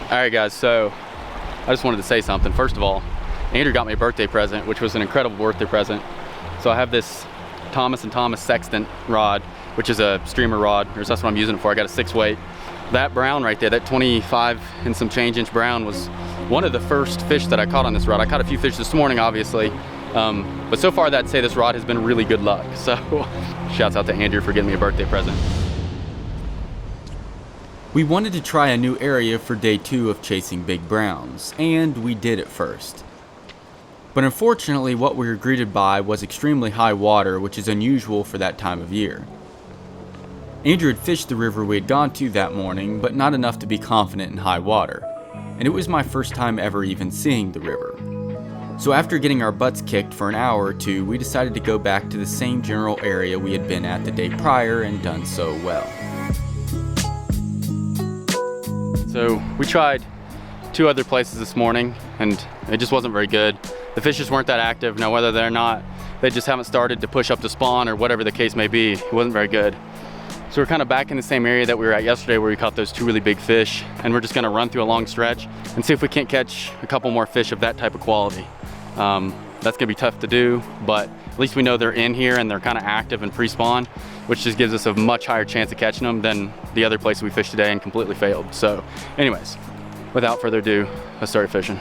All right, guys, so I just wanted to say something. First of all, Andrew got me a birthday present, which was an incredible birthday present. So I have this Thomas & Thomas sextant rod, which is a streamer rod, or that's what I'm using it for. I got a 6-weight. That brown right there, that 25 and some change inch brown, was one of the first fish that I caught on this rod. I caught a few fish this morning, obviously, but so far I'd say this rod has been really good luck. So shouts out to Andrew for getting me a birthday present. We wanted to try a new area for day 2 of chasing big browns, and we did at first. But unfortunately, what we were greeted by was extremely high water, which is unusual for that time of year. Andrew had fished the river we had gone to that morning, but not enough to be confident in high water, and it was my first time ever even seeing the river. So after getting our butts kicked for an hour or two, we decided to go back to the same general area we had been at the day prior and done so well. So we tried 2 other places this morning and it just wasn't very good. The fish just weren't that active. Now whether they're not, they just haven't started to push up to spawn or whatever the case may be, it wasn't very good. So we're kind of back in the same area that we were at yesterday where we caught those 2 really big fish, and we're just gonna run through a long stretch and see if we can't catch a couple more fish of that type of quality. That's gonna be tough to do, but at least we know they're in here and they're kind of active and pre-spawn, which just gives us a much higher chance of catching them than the other place we fished today and completely failed. So anyways, without further ado, let's start fishing.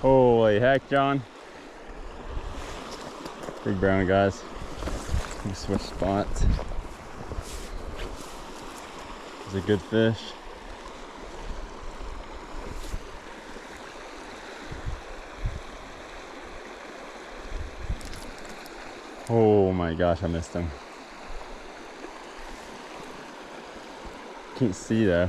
Holy heck, John. Big brown, guys. We switch spots. It's a good fish. Oh my gosh, I missed him. Can't see though.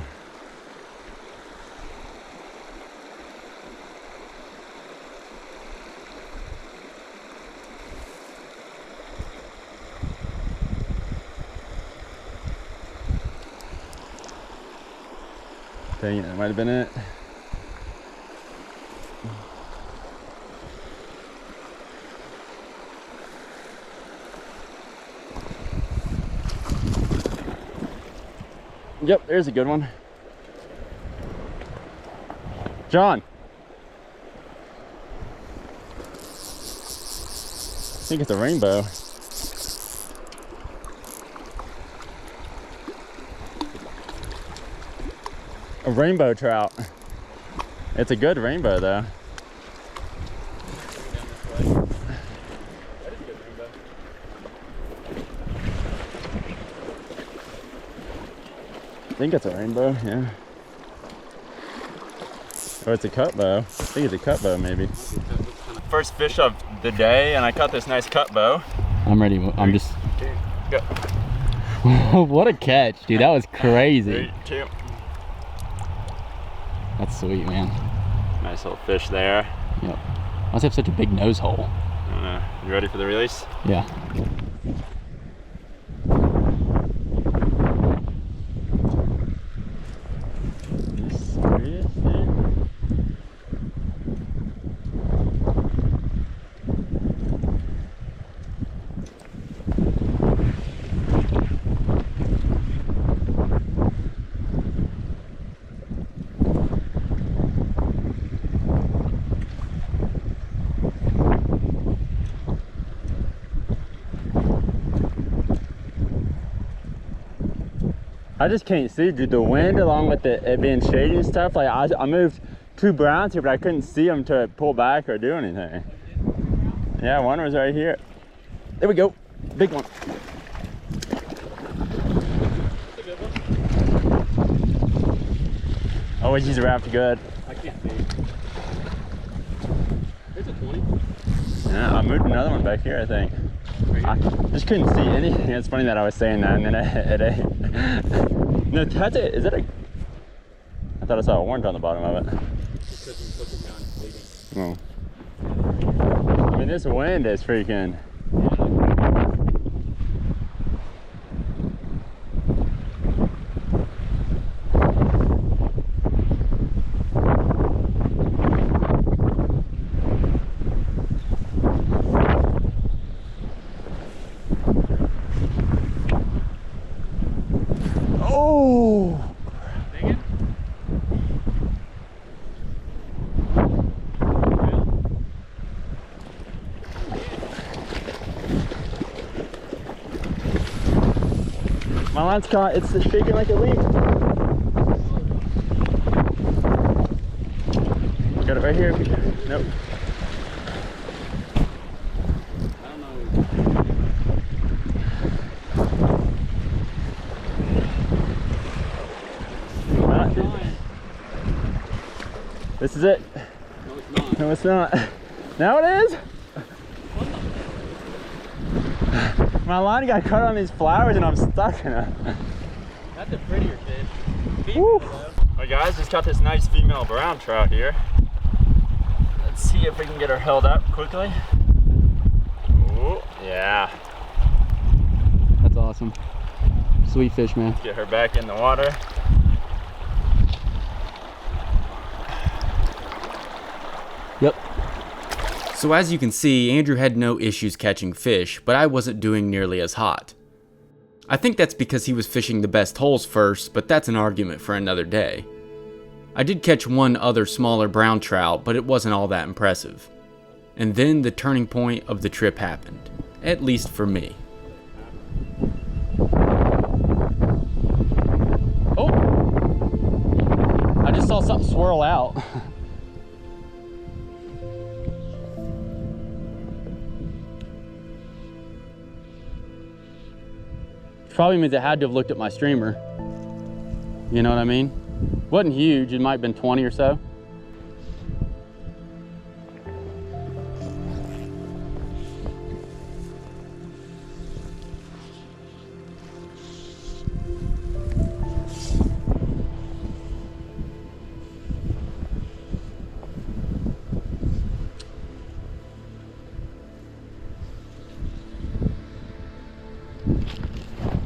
Dang it, that might have been it. Yep, there's a good one. John. I think it's a rainbow. A rainbow trout. It's a good rainbow though. I think it's a rainbow, yeah. Oh, it's a cut bow. I think it's a cut bow maybe. First fish of the day, and I caught this nice cut bow. I'm ready. I'm just... Go. What a catch, dude. That was crazy. 3, 2. That's sweet, man. Nice little fish there. Yep. I must have such a big nose hole. I don't know. You ready for the release? Yeah. I just can't see, dude. The wind along with it being shady and stuff, like I moved 2 browns here, but I couldn't see them to pull back or do anything. Yeah, one was right here. There we go. Big one. Oh, he's wrapped good. I can't see. There's a 20. Yeah, I moved another one back here, I think. I just couldn't see anything. It's funny that I was saying that and then it ate. No, that's it. Is it a... I thought I saw a orange on the bottom of it. Because you put it down, it's bleeding. Oh. Man, this wind is freaking. Oh! My line's caught, it's shaking like a leaf. Got it right here. Nope. I don't know. This is it. No, it's not. No, it's not. Now it is? My line got cut on these flowers and I'm stuck in them. That's a prettier fish. All right, guys, just caught this nice female brown trout here. Let's see if we can get her held up quickly. Ooh, yeah. That's awesome. Sweet fish, man. Get her back in the water. Yep. So as you can see, Andrew had no issues catching fish, but I wasn't doing nearly as hot. I think that's because he was fishing the best holes first, but that's an argument for another day. I did catch one other smaller brown trout, but it wasn't all that impressive. And then the turning point of the trip happened, at least for me. Oh! I just saw something swirl out. Probably means it had to have looked at my streamer. You know what I mean? Wasn't huge, it might have been 20 or so.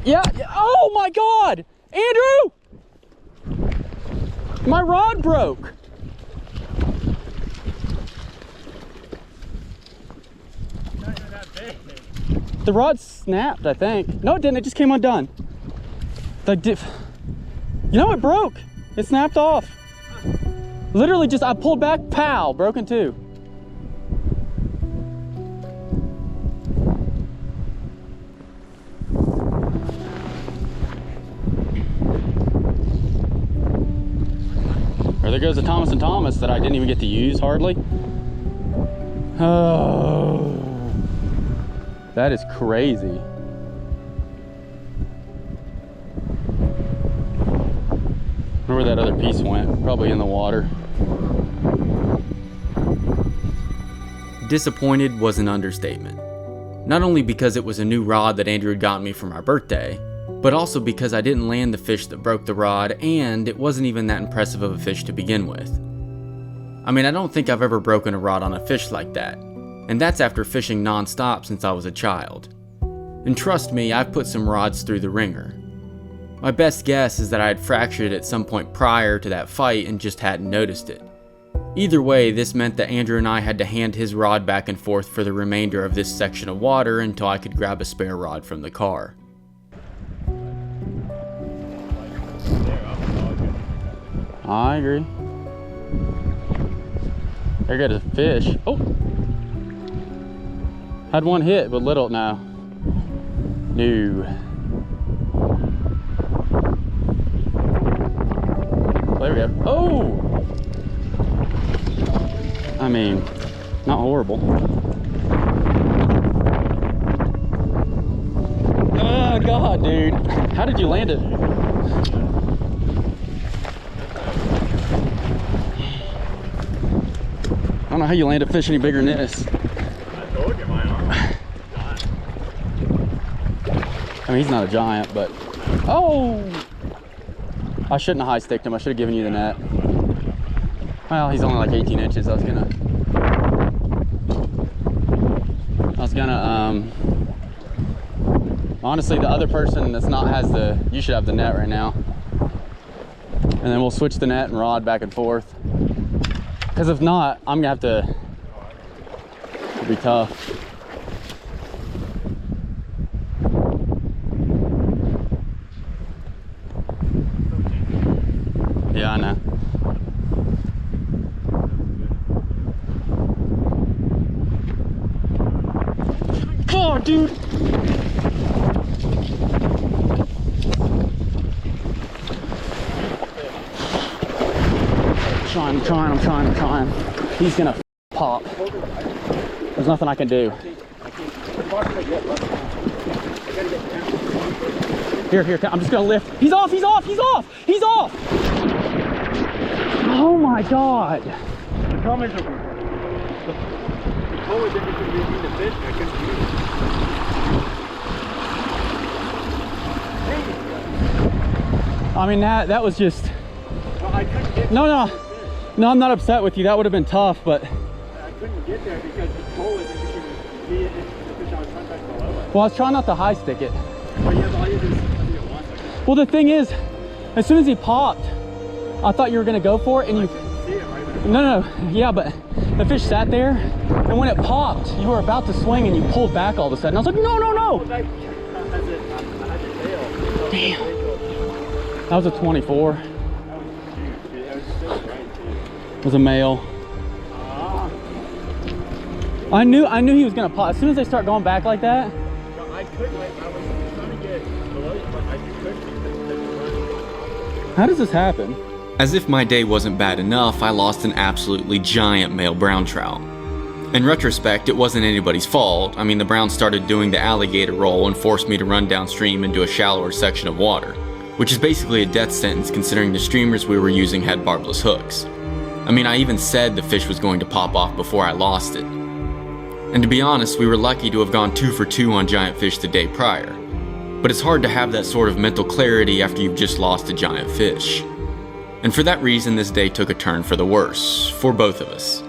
Yeah, oh my God! Andrew! My rod broke! The rod snapped, I think. No, it didn't, it just came undone. You know, it broke. It snapped off. Literally just, I pulled back, pow, broken too. There goes the Thomas & Thomas that I didn't even get to use hardly. Oh, that is crazy. Wonder where that other piece went, probably in the water. Disappointed was an understatement. Not only because it was a new rod that Andrew had gotten me for my birthday, but also because I didn't land the fish that broke the rod, and it wasn't even that impressive of a fish to begin with. I mean, I don't think I've ever broken a rod on a fish like that, and that's after fishing non-stop since I was a child. And trust me, I've put some rods through the ringer. My best guess is that I had fractured it at some point prior to that fight and just hadn't noticed it. Either way, this meant that Andrew and I had to hand his rod back and forth for the remainder of this section of water until I could grab a spare rod from the car. I agree. There got a fish. Oh! Had one hit, but little now. No. There we go. Oh! I mean, not horrible. Oh God, dude. How did you land it? I don't know how you land a fish any bigger than this. I told you my arm. I mean, he's not a giant, but... Oh! I shouldn't have high sticked him. I should have given you the net. Well, he's only like 18 inches. I was gonna... was gonna, honestly, the other person that's not has the, you should have the net right now. And then we'll switch the net and rod back and forth. Because if not, I'm gonna have to, it'll be tough. Yeah, I know. Oh, dude. I'm trying. He's gonna pop. There's nothing I can do. Here, I'm just gonna lift. He's off! Oh my God. The problem is the pole is in the fish. I couldn't use it. I mean, that was just... Well, I couldn't get No, I'm not upset with you. That would have been tough, but... I couldn't get there because the pole is in between me and the fish I was trying to touch below it. Well, I was trying not to high stick it. Well, yeah, all you do is do it once. Well, the thing is, as soon as he popped, I thought you were gonna go for it, and you... See it right there. No, yeah, but the fish sat there, and when it popped, you were about to swing, and you pulled back all of a sudden. I was like, no! Damn. That was a 24. It was a male. I knew he was gonna pop. As soon as they start going back like that. I couldn't, I was trying to get below you, but I couldn't. How does this happen? As if my day wasn't bad enough, I lost an absolutely giant male brown trout. In retrospect, it wasn't anybody's fault. I mean, the brown started doing the alligator roll and forced me to run downstream into a shallower section of water, which is basically a death sentence considering the streamers we were using had barbless hooks. I mean, I even said the fish was going to pop off before I lost it. And to be honest, we were lucky to have gone 2 for 2 on giant fish the day prior. But it's hard to have that sort of mental clarity after you've just lost a giant fish. And for that reason, this day took a turn for the worse, for both of us.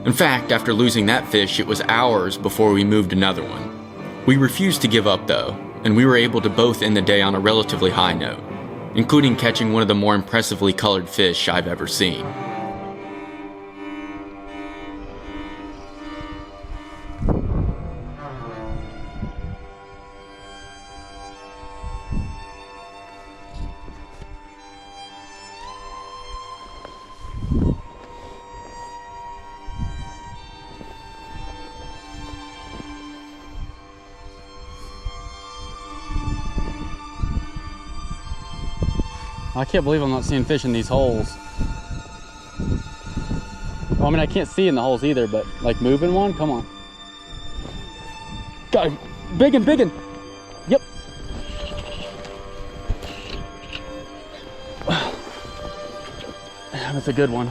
In fact, after losing that fish, it was hours before we moved another one. We refused to give up though, and we were able to both end the day on a relatively high note, including catching one of the more impressively colored fish I've ever seen. I can't believe I'm not seeing fish in these holes. Well, I mean, I can't see in the holes either, but like moving one, come on. Got him. Big one. Yep. That's a good one.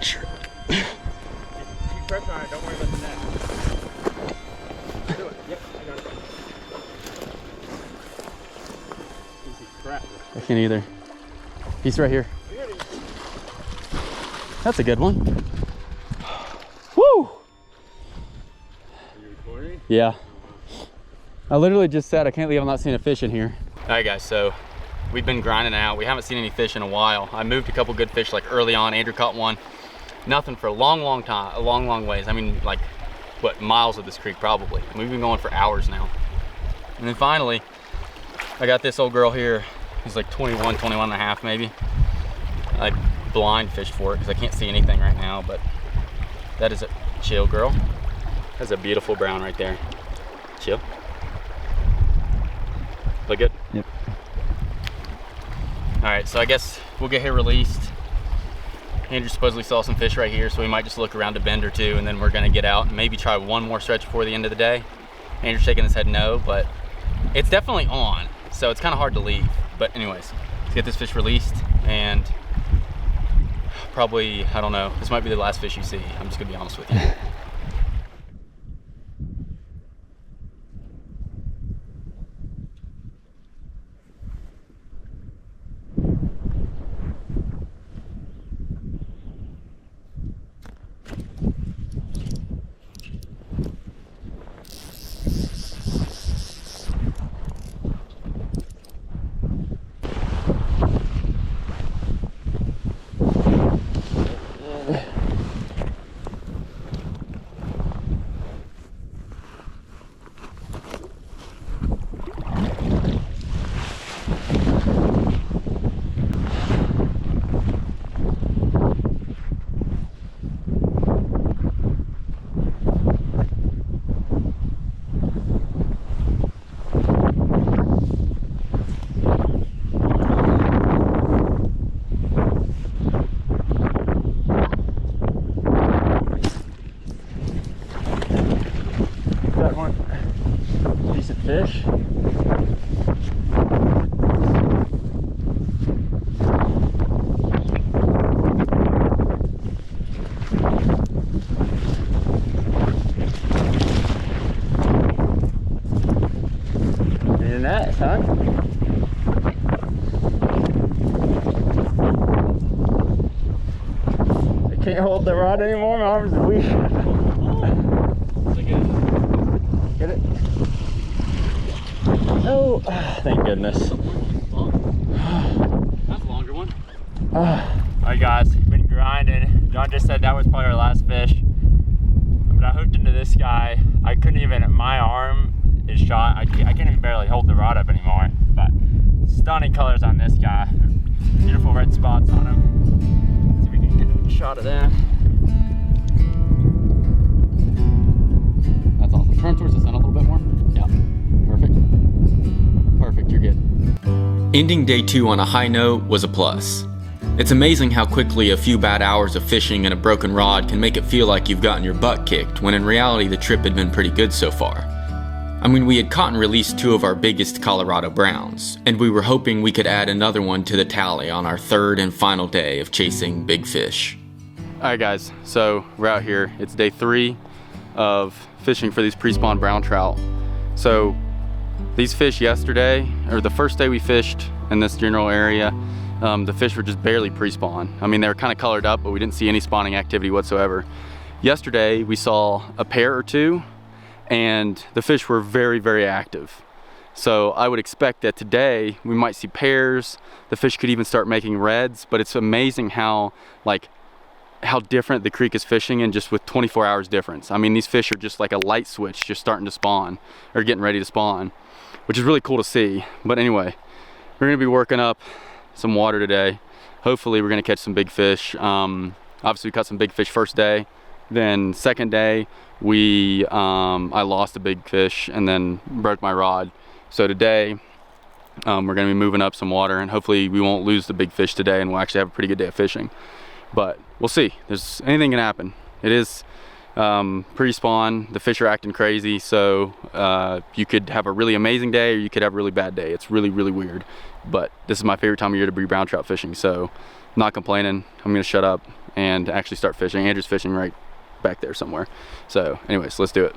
Sure. Keep pressure on it, don't worry about the net. Do it. Yep, I got it. Crap. I can't either. He's right here. That's a good one. Woo! Are you recording? Yeah. I literally just said I can't believe I'm not seeing a fish in here. All right, guys, so we've been grinding out. We haven't seen any fish in a while. I moved a couple good fish like early on. Andrew caught one. Nothing for a long time, a long ways. I mean, like, what, miles of this creek probably. We've been going for hours now. And then finally, I got this old girl here. He's like 21 and a half maybe. I blind fished for it because I can't see anything right now, but that is a chill girl. That's a beautiful brown right there. Chill. Look good? Yep. All right, so I guess we'll get her released. Andrew supposedly saw some fish right here, so we might just look around a bend or two, and then we're gonna get out and maybe try one more stretch before the end of the day. Andrew's shaking his head no, but it's definitely on, so it's kind of hard to leave. But anyways, let's get this fish released, and probably, I don't know, this might be the last fish you see. I'm just gonna be honest with you. fish. Need a net, son? I can't hold the rod anymore, my arms are weak. Get it? Oh, thank goodness. That's a longer one. Alright guys, been grinding. John just said that was probably our last fish. But I hooked into this guy. I couldn't even, my arm is shot. I can't even barely hold the rod up anymore. But stunning colors on this guy. Beautiful red spots on him. Let's see if we can get a shot of that. That's awesome. Turn towards the sun a little bit more. Yeah. Perfect. Perfect, you're good. Ending day 2 on a high note was a plus. It's amazing how quickly a few bad hours of fishing and a broken rod can make it feel like you've gotten your butt kicked, when in reality the trip had been pretty good so far. I mean, we had caught and released 2 of our biggest Colorado browns, and we were hoping we could add another one to the tally on our 3rd and final day of chasing big fish. Alright guys, so we're out here. It's day 3 of fishing for these pre-spawn brown trout. So these fish yesterday, or the first day we fished in this general area, the fish were just barely pre-spawn. I mean, they were kind of colored up, but we didn't see any spawning activity whatsoever. Yesterday, we saw a pair or 2, and the fish were very, very active. So I would expect that today we might see pairs. The fish could even start making reds, but it's amazing how different the creek is fishing in just with 24 hours difference. I mean, these fish are just like a light switch, just starting to spawn, or getting ready to spawn, which is really cool to see. But anyway, we're gonna be working up some water today. Hopefully we're gonna catch some big fish. Obviously we caught some big fish first day. Then second day, I lost a big fish and then broke my rod. So today, we're gonna be moving up some water, and hopefully we won't lose the big fish today, and we'll actually have a pretty good day of fishing. But we'll see. Anything can happen. It is pre-spawn. The fish are acting crazy, so you could have a really amazing day or you could have a really bad day. It's really, really weird. But this is my favorite time of year to be brown trout fishing, so I'm not complaining. I'm gonna shut up and actually start fishing. Andrew's fishing right back there somewhere. So anyways, let's do it.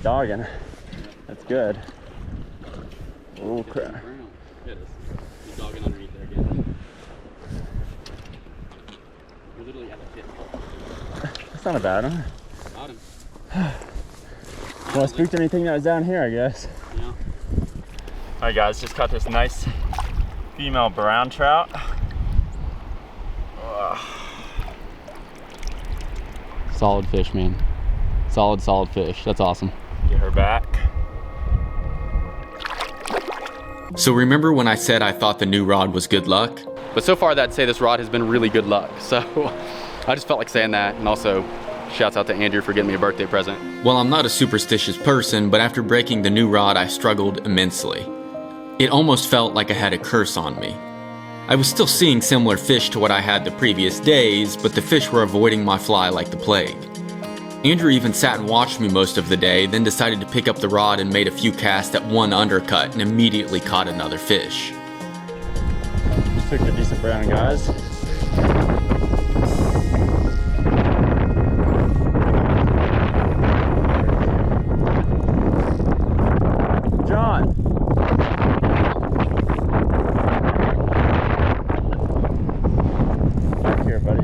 Dogging. That's good. Oh crap. He's dogging underneath there again. We're literally at the tip. That's not a bad one. Got him. Well, I spooked anything that was down here, I guess. Yeah. Alright guys, just caught this nice female brown trout. Solid fish, man. Solid fish. That's awesome. Get her back. So remember when I said I thought the new rod was good luck? But so far, I'd say this rod has been really good luck. So I just felt like saying that, and also shouts out to Andrew for getting me a birthday present. Well, I'm not a superstitious person, but after breaking the new rod, I struggled immensely. It almost felt like I had a curse on me. I was still seeing similar fish to what I had the previous days, but the fish were avoiding my fly like the plague. Andrew even sat and watched me most of the day, then decided to pick up the rod and made a few casts at one undercut and immediately caught another fish. Just took a decent brown, guys. John! Back here, buddy.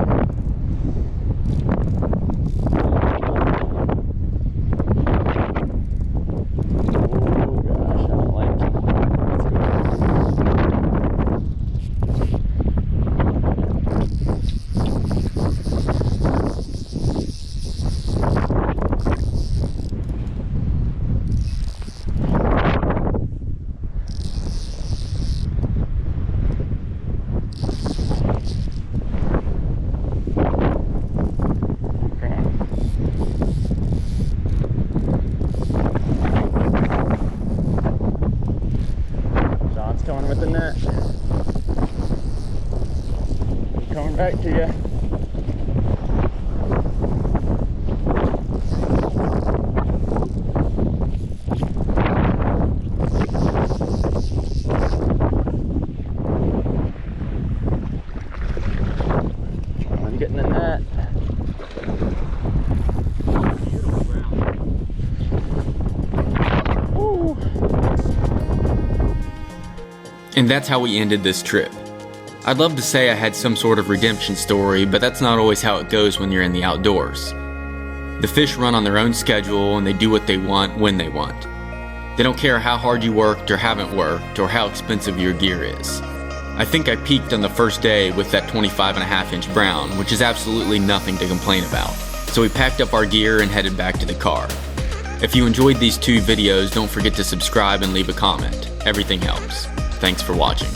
Coming back to you. I'm getting the net. Woo. And that's how we ended this trip. I'd love to say I had some sort of redemption story, but that's not always how it goes when you're in the outdoors. The fish run on their own schedule and they do what they want when they want. They don't care how hard you worked or haven't worked or how expensive your gear is. I think I peaked on the first day with that 25.5-inch brown, which is absolutely nothing to complain about. So we packed up our gear and headed back to the car. If you enjoyed these 2 videos, don't forget to subscribe and leave a comment. Everything helps. Thanks for watching.